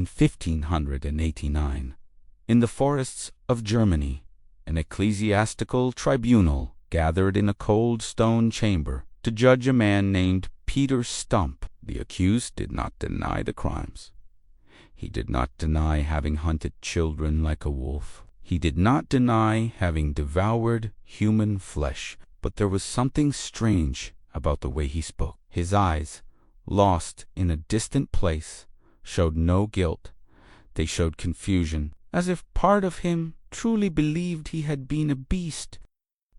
In 1589, in the forests of Germany, an ecclesiastical tribunal gathered in a cold stone chamber to judge a man named Peter Stumpp. The accused did not deny the crimes. He did not deny having hunted children like a wolf. He did not deny having devoured human flesh, but there was something strange about the way he spoke. His eyes, lost in a distant place, showed no guilt. They showed confusion, as if part of him truly believed he had been a beast.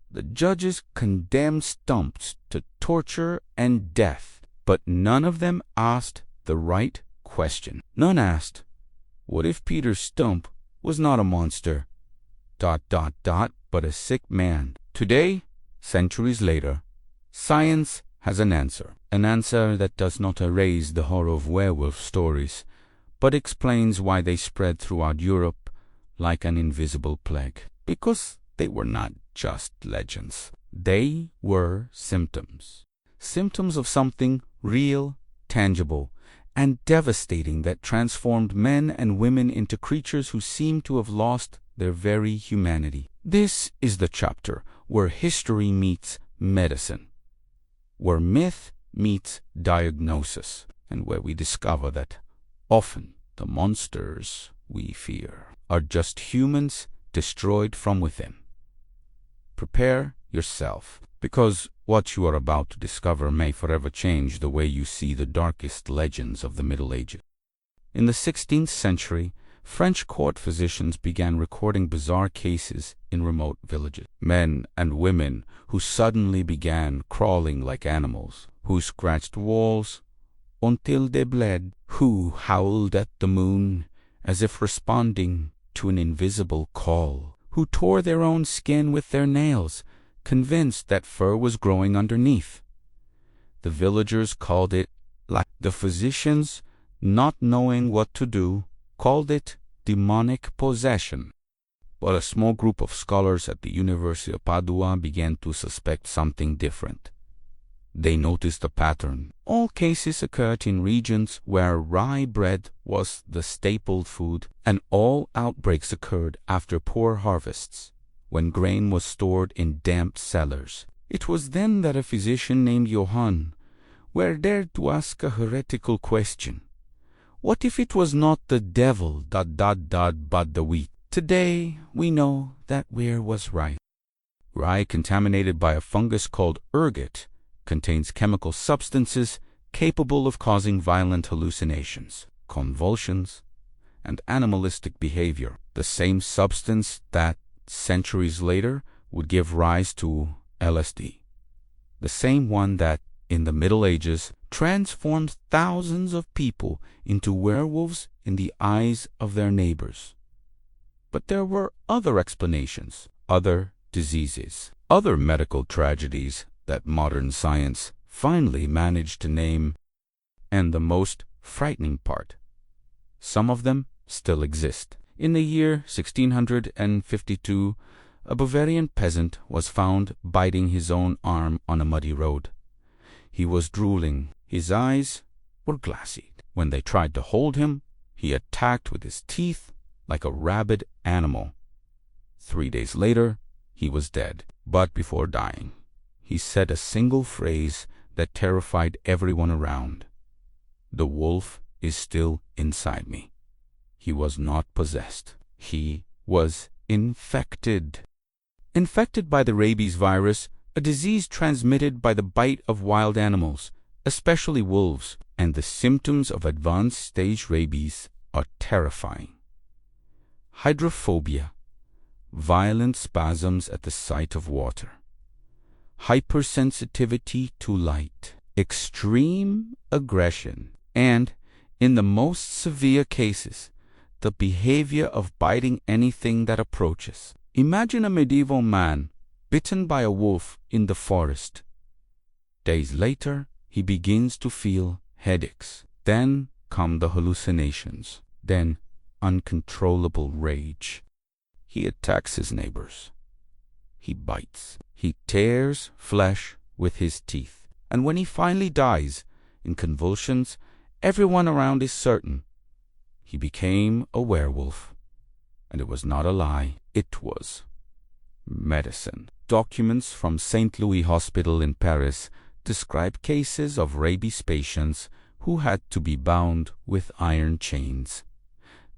The judges condemned Stumpp to torture and death, but none of them asked the right question. None asked, what if Peter Stumpp was not a monster, ... but a sick man? Today, centuries later, science has an answer that does not erase the horror of werewolf stories, but explains why they spread throughout Europe like an invisible plague. Because they were not just legends. They were symptoms. Symptoms of something real, tangible, and devastating that transformed men and women into creatures who seemed to have lost their very humanity. This is the chapter where history meets medicine, where myth meets diagnosis, and where we discover that often the monsters we fear are just humans destroyed from within. Prepare yourself, because what you are about to discover may forever change the way you see the darkest legends of the Middle Ages. In the 16th century, French court physicians began recording bizarre cases in remote villages. Men and women who suddenly began crawling like animals, who scratched walls until they bled, who howled at the moon as if responding to an invisible call, who tore their own skin with their nails, convinced that fur was growing underneath. The villagers called it like the physicians, not knowing what to do, called it demonic possession. But a small group of scholars at the University of Padua began to suspect something different. They noticed a pattern. All cases occurred in regions where rye bread was the staple food, and all outbreaks occurred after poor harvests, when grain was stored in damp cellars. It was then that a physician named Johann dared to ask a heretical question. What if it was not the devil, but the wheat? Today we know that Weir was right. Rye contaminated by a fungus called ergot contains chemical substances capable of causing violent hallucinations, convulsions, and animalistic behavior. The same substance that, centuries later, would give rise to LSD. The same one that, in the Middle Ages, transformed thousands of people into werewolves in the eyes of their neighbors. But there were other explanations, other diseases, other medical tragedies that modern science finally managed to name. And the most frightening part, some of them still exist. In the year 1652, a Bavarian peasant was found biting his own arm on a muddy road. He was drooling. His eyes were glassy. When they tried to hold him, he attacked with his teeth like a rabid animal. 3 days later, he was dead. But before dying, he said a single phrase that terrified everyone around. "The wolf is still inside me." He was not possessed. He was infected. Infected by the rabies virus, a disease transmitted by the bite of wild animals, especially wolves, and the symptoms of advanced stage rabies are terrifying. Hydrophobia, violent spasms at the sight of water, hypersensitivity to light, extreme aggression, and, in the most severe cases, the behavior of biting anything that approaches. Imagine a medieval man bitten by a wolf in the forest. Days later, he begins to feel headaches. Then come the hallucinations. Then uncontrollable rage. He attacks his neighbors. He bites. He tears flesh with his teeth. And when he finally dies in convulsions, everyone around is certain he became a werewolf. And it was not a lie, it was medicine. Documents from St. Louis Hospital in Paris describe cases of rabies patients who had to be bound with iron chains.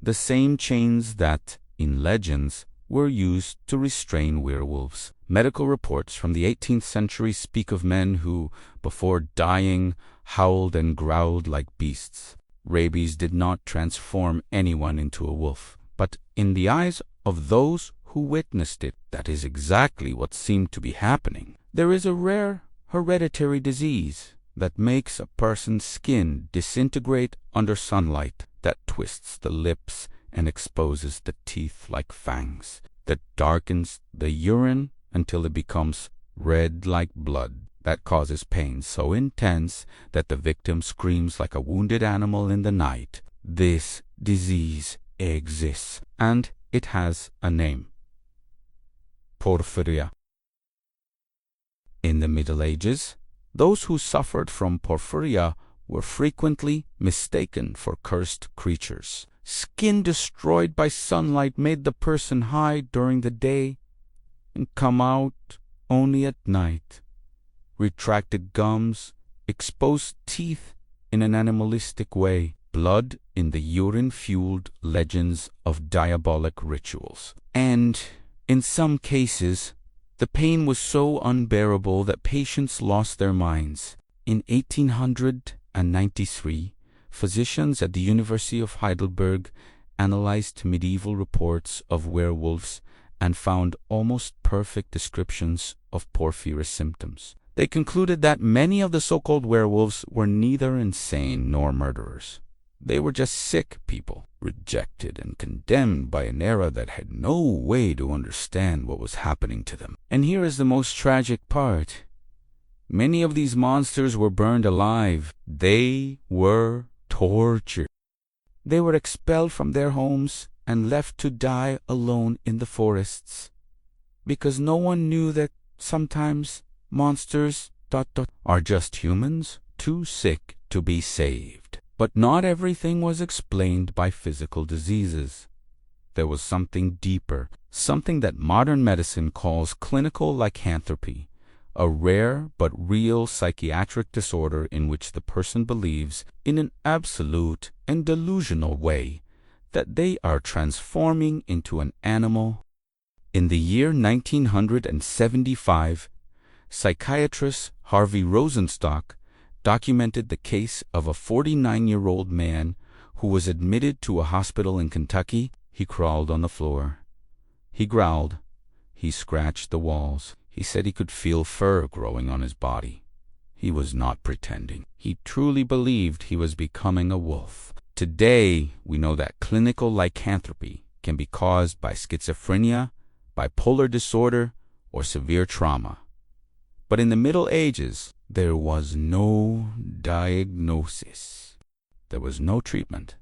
The same chains that, in legends, were used to restrain werewolves. Medical reports from the 18th century speak of men who, before dying, howled and growled like beasts. Rabies did not transform anyone into a wolf, but in the eyes of those who witnessed it, that is exactly what seemed to be happening. There is a rare hereditary disease that makes a person's skin disintegrate under sunlight, that twists the lips and exposes the teeth like fangs, that darkens the urine until it becomes red like blood, that causes pain so intense that the victim screams like a wounded animal in the night. This disease exists, and it has a name: Porphyria. In the Middle Ages, those who suffered from porphyria were frequently mistaken for cursed creatures. Skin destroyed by sunlight made the person hide during the day and come out only at night. Retracted gums, exposed teeth in an animalistic way, blood in the urine fueled legends of diabolic rituals. And, in some cases, the pain was so unbearable that patients lost their minds. In 1893, physicians at the University of Heidelberg analyzed medieval reports of werewolves and found almost perfect descriptions of porphyria symptoms. They concluded that many of the so-called werewolves were neither insane nor murderers. They were just sick people, rejected and condemned by an era that had no way to understand what was happening to them. And here is the most tragic part. Many of these monsters were burned alive. They were tortured. They were expelled from their homes and left to die alone in the forests, because no one knew that sometimes monsters ... are just humans, too sick to be saved. But not everything was explained by physical diseases. There was something deeper, something that modern medicine calls clinical lycanthropy, a rare but real psychiatric disorder in which the person believes, in an absolute and delusional way, that they are transforming into an animal. In the year 1975, psychiatrist Harvey Rosenstock documented the case of a 49-year-old man who was admitted to a hospital in Kentucky. He crawled on the floor. He growled. He scratched the walls. He said he could feel fur growing on his body. He was not pretending. He truly believed he was becoming a wolf. Today, we know that clinical lycanthropy can be caused by schizophrenia, bipolar disorder, or severe trauma. But in the Middle Ages, there was no diagnosis. There was no treatment.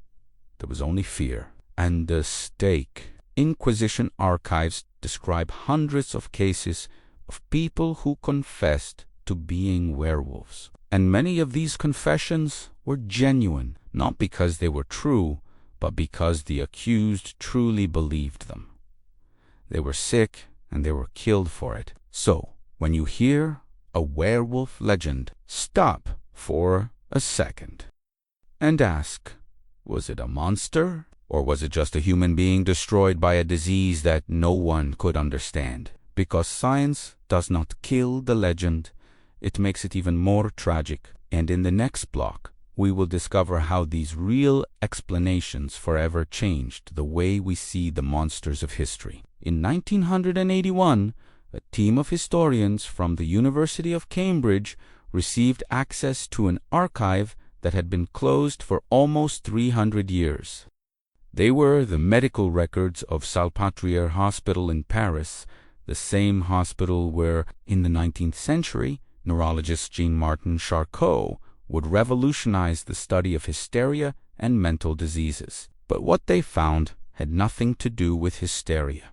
There was only fear and the stake. Inquisition archives describe hundreds of cases of people who confessed to being werewolves. And many of these confessions were genuine, not because they were true, but because the accused truly believed them. They were sick and they were killed for it. So, when you hear a werewolf legend, stop for a second and ask, was it a monster? Or was it just a human being destroyed by a disease that no one could understand? Because science does not kill the legend, it makes it even more tragic. And in the next block, we will discover how these real explanations forever changed the way we see the monsters of history. In 1981, a team of historians from the University of Cambridge received access to an archive that had been closed for almost 300 years. They were the medical records of Salpêtrière Hospital in Paris, the same hospital where, in the 19th century, neurologist Jean-Martin Charcot would revolutionize the study of hysteria and mental diseases. But what they found had nothing to do with hysteria.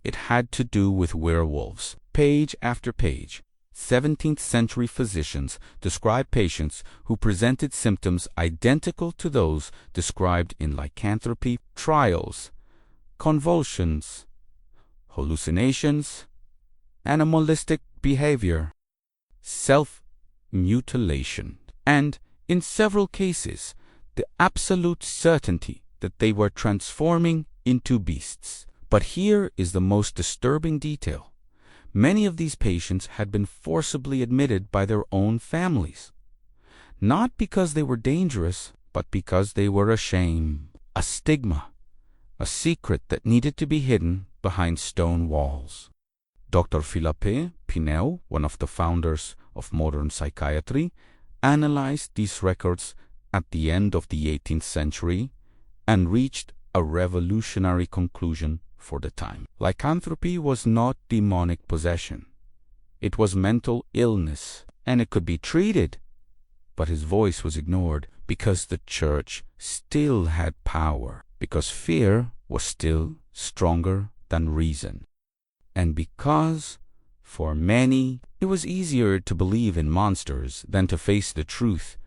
It had to do with werewolves. Page after page, 17th-century physicians described patients who presented symptoms identical to those described in lycanthropy trials, convulsions, hallucinations, animalistic behavior, self-mutilation, and, in several cases, the absolute certainty that they were transforming into beasts. But here is the most disturbing detail. Many of these patients had been forcibly admitted by their own families, not because they were dangerous, but because they were ashamed, a stigma, a secret that needed to be hidden behind stone walls. Dr. Philippe Pinel, one of the founders of modern psychiatry, analyzed these records at the end of the 18th century and reached a revolutionary conclusion for the time. Lycanthropy was not demonic possession. It was mental illness, and it could be treated. But his voice was ignored because the church still had power, because fear was still stronger than reason, and because, for many, it was easier to believe in monsters than to face the truth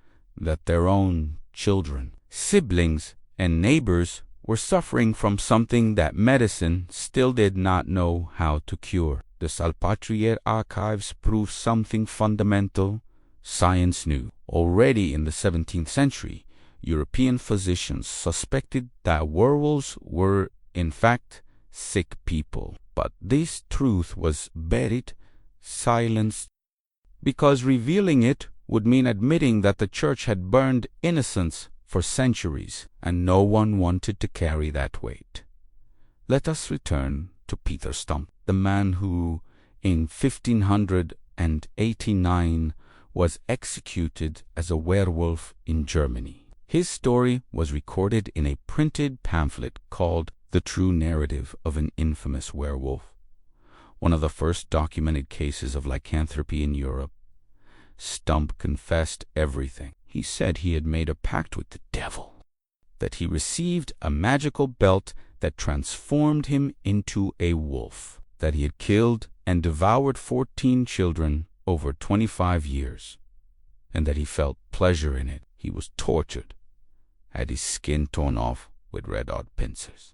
that their own children, siblings, and neighbors were suffering from something that medicine still did not know how to cure. The Salpêtrière archives prove something fundamental science knew. Already in the 17th century, European physicians suspected that werewolves were, in fact, sick people. But this truth was buried, silenced, because revealing it would mean admitting that the church had burned innocents for centuries, and no one wanted to carry that weight. Let us return to Peter Stumpp, the man who, in 1589, was executed as a werewolf in Germany. His story was recorded in a printed pamphlet called The True Narrative of an Infamous Werewolf, one of the first documented cases of lycanthropy in Europe. Stumpp confessed everything. He said he had made a pact with the devil, that he received a magical belt that transformed him into a wolf, that he had killed and devoured 14 children over 25 years, and that he felt pleasure in it. He was tortured, had his skin torn off with red-hot pincers,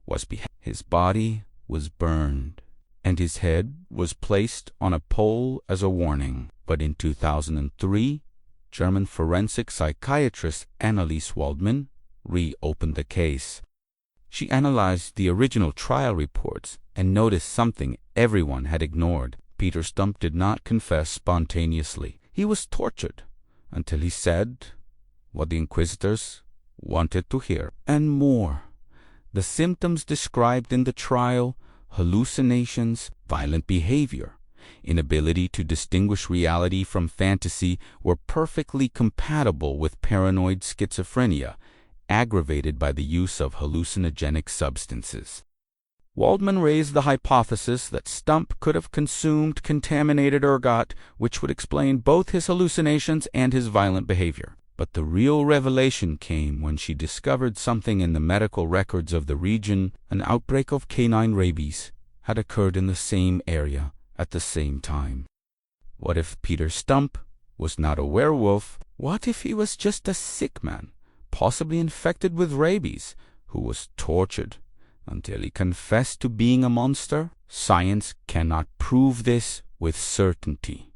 was beheaded. His body was burned, and his head was placed on a pole as a warning. But in 2003, German forensic psychiatrist Anneliese Waldmann reopened the case. She analyzed the original trial reports and noticed something everyone had ignored. Peter Stumpp did not confess spontaneously. He was tortured until he said what the inquisitors wanted to hear, and more. The symptoms described in the trial, hallucinations, violent behavior, inability to distinguish reality from fantasy, were perfectly compatible with paranoid schizophrenia, aggravated by the use of hallucinogenic substances. Waldmann raised the hypothesis that Stumpp could have consumed contaminated ergot, which would explain both his hallucinations and his violent behavior. But the real revelation came when she discovered something in the medical records of the region. An outbreak of canine rabies had occurred in the same area at the same time. What if Peter Stumpp was not a werewolf? What if he was just a sick man, possibly infected with rabies, who was tortured until he confessed to being a monster? Science cannot prove this with certainty,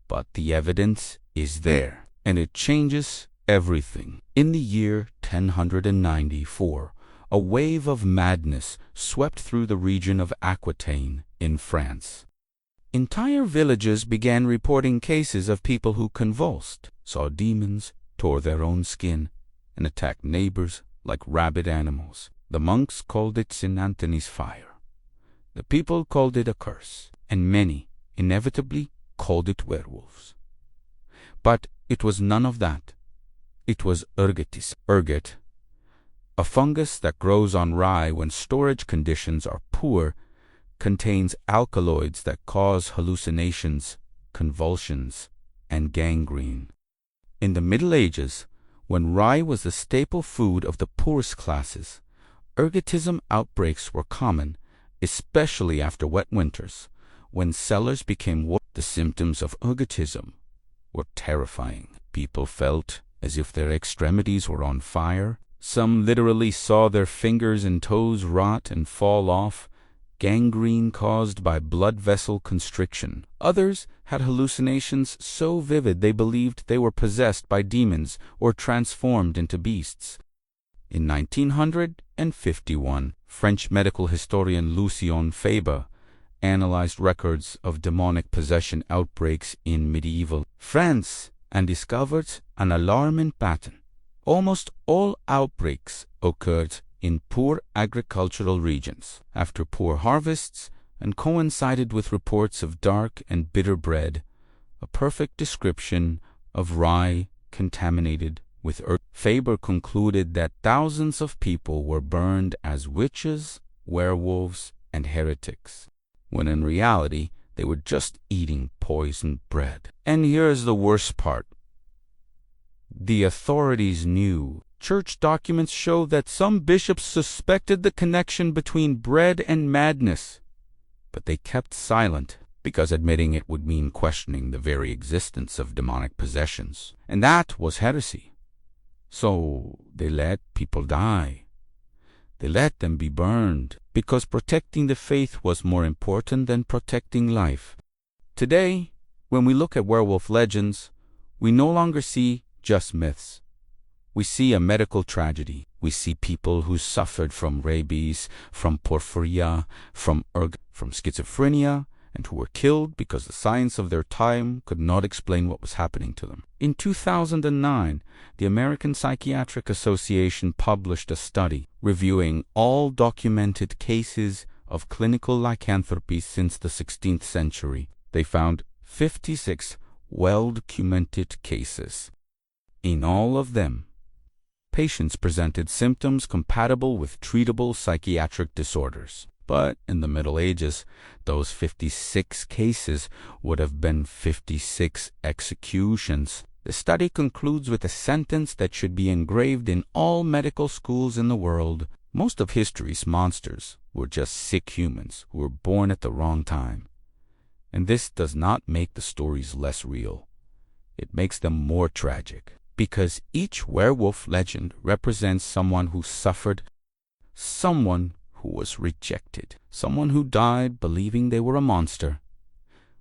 but the evidence is there, and it changes everything. In the year 1094, a wave of madness swept through the region of Aquitaine in France. Entire villages began reporting cases of people who convulsed, saw demons, tore their own skin, and attacked neighbors like rabid animals. The monks called it St. Anthony's fire. The people called it a curse, and many, inevitably, called it werewolves. But it was none of that. It was ergotism. Ergot, a fungus that grows on rye when storage conditions are poor, contains alkaloids that cause hallucinations, convulsions, and gangrene. In the Middle Ages, when rye was the staple food of the poorest classes, ergotism outbreaks were common, especially after wet winters, when cellars became warm. The symptoms of ergotism were terrifying. People felt as if their extremities were on fire. Some literally saw their fingers and toes rot and fall off, gangrene caused by blood vessel constriction. Others had hallucinations so vivid they believed they were possessed by demons or transformed into beasts. In 1951, French medical historian Lucien Febvre analyzed records of demonic possession outbreaks in medieval France and discovered an alarming pattern. Almost all outbreaks occurred in poor agricultural regions, after poor harvests, and coincided with reports of dark and bitter bread, a perfect description of rye contaminated with earth. Febvre concluded that thousands of people were burned as witches, werewolves, and heretics, when in reality they were just eating poisoned bread. And here's the worst part. The authorities knew. Church documents show that some bishops suspected the connection between bread and madness, but they kept silent because admitting it would mean questioning the very existence of demonic possessions, and that was heresy. So they let people die. They let them be burned because protecting the faith was more important than protecting life. Today, when we look at werewolf legends, we no longer see just myths. We see a medical tragedy. We see people who suffered from rabies, from porphyria, from schizophrenia, and who were killed because the science of their time could not explain what was happening to them. In 2009, the American Psychiatric Association published a study reviewing all documented cases of clinical lycanthropy since the 16th century. They found 56 well-documented cases. In all of them, patients presented symptoms compatible with treatable psychiatric disorders. But in the Middle Ages, those 56 cases would have been 56 executions. The study concludes with a sentence that should be engraved in all medical schools in the world. Most of history's monsters were just sick humans who were born at the wrong time. And this does not make the stories less real. It makes them more tragic, because each werewolf legend represents someone who suffered, someone who was rejected, someone who died believing they were a monster,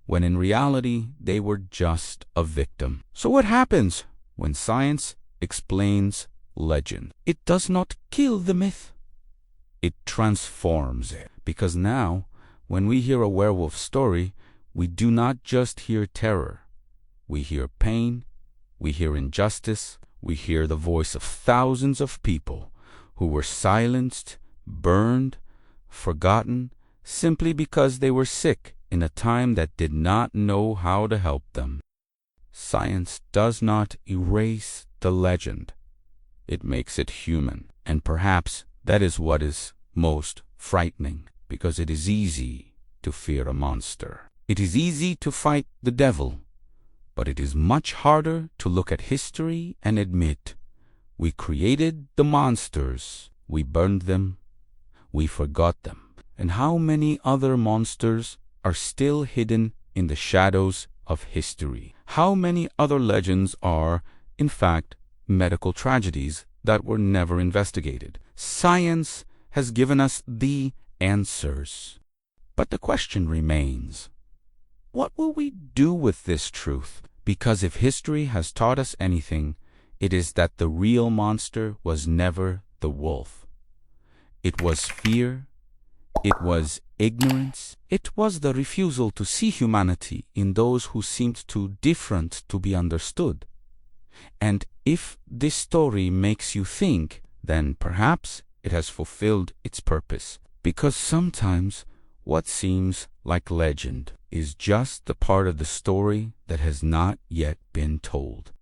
when in reality they were just a victim. So what happens when science explains legend? It does not kill the myth. It transforms it. Because now, when we hear a werewolf story, we do not just hear terror. We hear pain, we hear injustice, we hear the voice of thousands of people who were silenced, burned, forgotten, simply because they were sick in a time that did not know how to help them. Science does not erase the legend. It makes it human. And perhaps that is what is most frightening, because it is easy to fear a monster. It is easy to fight the devil, but it is much harder to look at history and admit we created the monsters, we burned them, we forgot them. And how many other monsters are still hidden in the shadows of history? How many other legends are, in fact, medical tragedies that were never investigated? Science has given us the answers. But the question remains, what will we do with this truth? Because if history has taught us anything, it is that the real monster was never the wolf. It was fear, it was ignorance, it was the refusal to see humanity in those who seemed too different to be understood. And if this story makes you think, then perhaps it has fulfilled its purpose. Because sometimes what seems like legend is just the part of the story that has not yet been told.